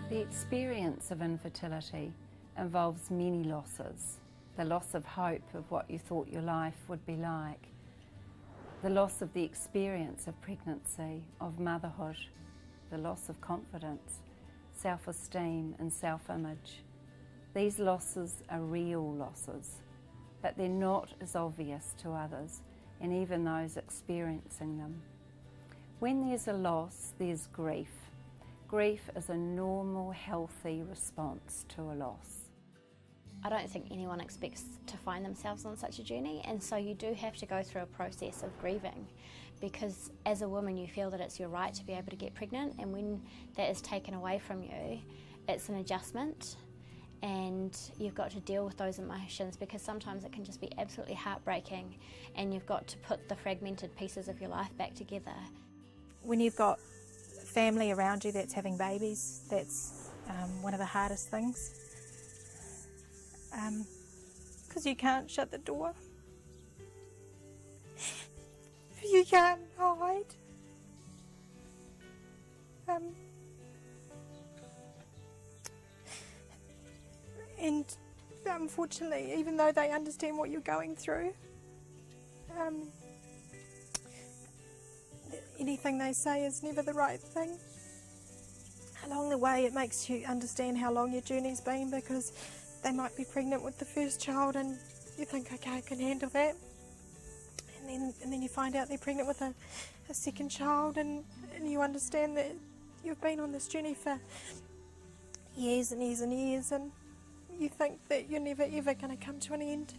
The experience of infertility involves many losses. The loss of hope of what you thought your life would be like. The loss of the experience of pregnancy, of motherhood. The loss of confidence, self-esteem and self-image. These losses are real losses, but they're not as obvious to others and even those experiencing them. When there's a loss, there's grief. Grief is a normal, healthy response to a loss. I don't think anyone expects to find themselves on such a journey, and so you do have to go through a process of grieving, because as a woman you feel that it's your right to be able to get pregnant, and when that is taken away from you, it's an adjustment, and you've got to deal with those emotions, because sometimes it can just be absolutely heartbreaking and you've got to put the fragmented pieces of your life back together. When you've got family around you that's having babies, that's one of the hardest things, because you can't shut the door, you can't hide, and unfortunately, even though they understand what you're going through, anything they say is never the right thing. Along the way it makes you understand how long your journey's been, because they might be pregnant with the first child and you think, okay, I can handle that, and then you find out they're pregnant with a second child, and you understand that you've been on this journey for years and years and years, and you think that you're never ever going to come to an end.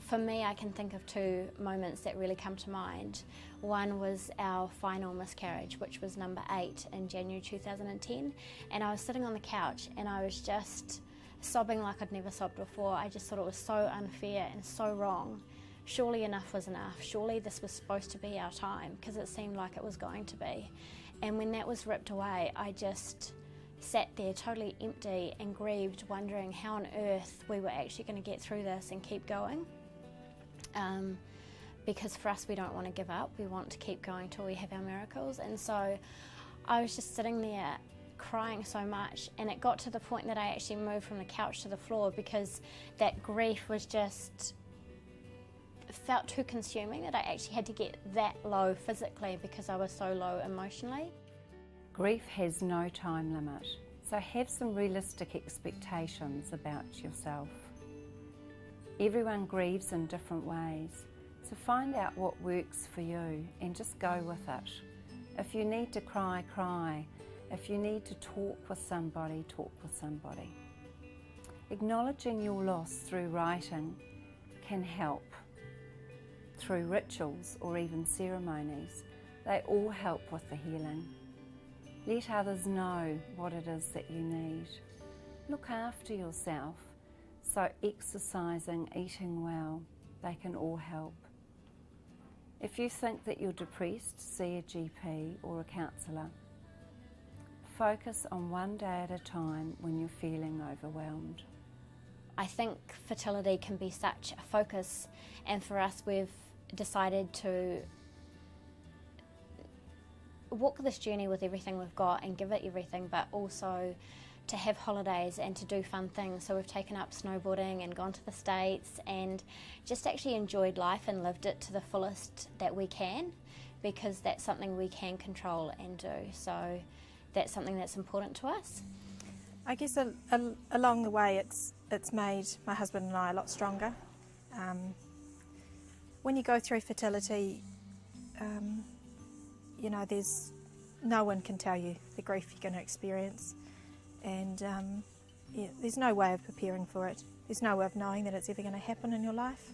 For me, I can think of two moments that really come to mind. One was our final miscarriage, which was number 8 in January 2010, and I was sitting on the couch and I was just sobbing like I'd never sobbed before. I just thought it was so unfair and so wrong. Surely enough was enough. Surely this was supposed to be our time, because it seemed like it was going to be. And when that was ripped away, I just sat there totally empty and grieved, wondering how on earth we were actually going to get through this and keep going. Because for us, we don't want to give up, we want to keep going till we have our miracles. And so I was just sitting there crying so much, and it got to the point that I actually moved from the couch to the floor, because that grief was just felt too consuming, that I actually had to get that low physically because I was so low emotionally. Grief has no time limit, so have some realistic expectations about yourself. Everyone grieves in different ways, so find out what works for you and just go with it. If you need to cry, cry. If you need to talk with somebody, talk with somebody. Acknowledging your loss through writing can help. Through rituals or even ceremonies, they all help with the healing. Let others know what it is that you need. Look after yourself. So exercising, eating well, they can all help. If you think that you're depressed, see a GP or a counsellor. Focus on one day at a time when you're feeling overwhelmed. I think fertility can be such a focus, and for us we've decided to walk this journey with everything we've got and give it everything, but also to have holidays and to do fun things. So we've taken up snowboarding and gone to the States and just actually enjoyed life and lived it to the fullest that we can, because that's something we can control and do. So that's something that's important to us. I guess along the way it's made my husband and I a lot stronger. When you go through fertility, you know, no one can tell you the grief you're going to experience, and there's no way of preparing for it. There's no way of knowing that it's ever going to happen in your life.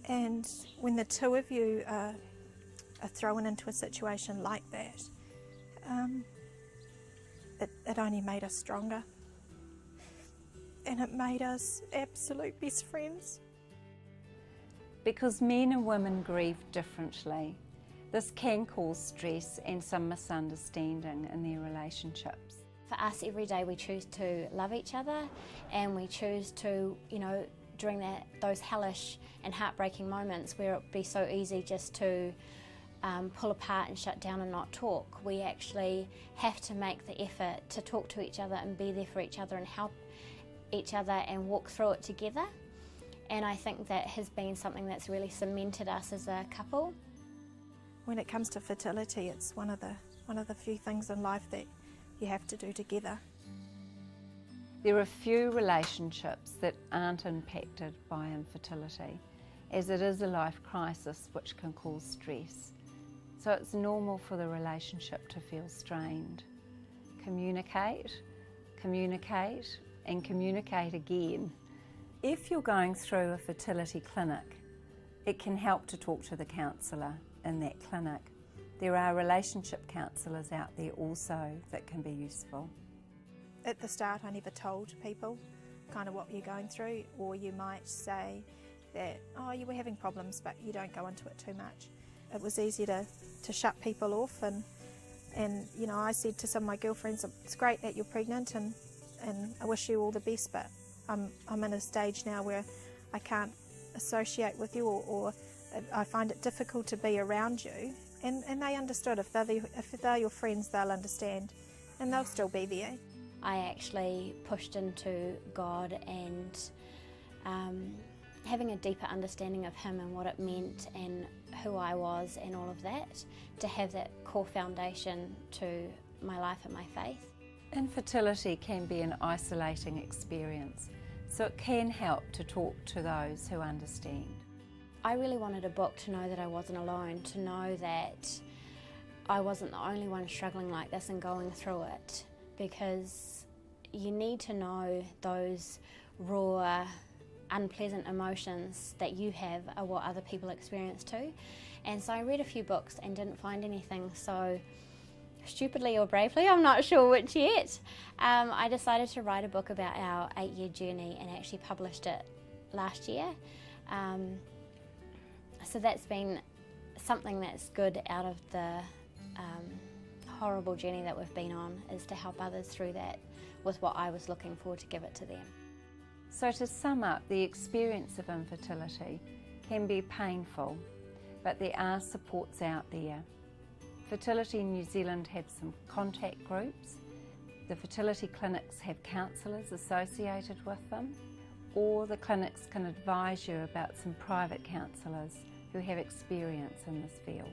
And when the two of you are thrown into a situation like that, it only made us stronger, and it made us absolute best friends. Because men and women grieve differently, this can cause stress and some misunderstanding in their relationships. For us, every day we choose to love each other, and we choose to, you know, during those hellish and heartbreaking moments where it would be so easy just to pull apart and shut down and not talk. We actually have to make the effort to talk to each other and be there for each other and help each other and walk through it together. And I think that has been something that's really cemented us as a couple. When it comes to fertility, it's one of the few things in life that you have to do together. There are few relationships that aren't impacted by infertility, as it is a life crisis which can cause stress. So it's normal for the relationship to feel strained. Communicate, communicate, and communicate again. If you're going through a fertility clinic, it can help to talk to the counsellor in that clinic. There are relationship counsellors out there also that can be useful. At the start, I never told people kind of what you're going through, or you might say that, oh, you were having problems, but you don't go into it too much. It was easy to shut people off, and you know, I said to some of my girlfriends, it's great that you're pregnant and I wish you all the best, but I'm in a stage now where I can't associate with you, or I find it difficult to be around you. And they understood. If they're your friends, they'll understand, and they'll still be there. I actually pushed into God and having a deeper understanding of Him and what it meant and who I was and all of that, to have that core foundation to my life and my faith. Infertility can be an isolating experience, so it can help to talk to those who understand. I really wanted a book to know that I wasn't alone, to know that I wasn't the only one struggling like this and going through it, because you need to know those raw, unpleasant emotions that you have are what other people experience too. And so I read a few books and didn't find anything, so stupidly or bravely, I'm not sure which yet, I decided to write a book about our 8-year journey and actually published it last year. So that's been something that's good out of the horrible journey that we've been on, is to help others through that with what I was looking for to give it to them. So to sum up, the experience of infertility can be painful, but there are supports out there. Fertility New Zealand have some contact groups. The fertility clinics have counsellors associated with them, or the clinics can advise you about some private counsellors who have experience in this field.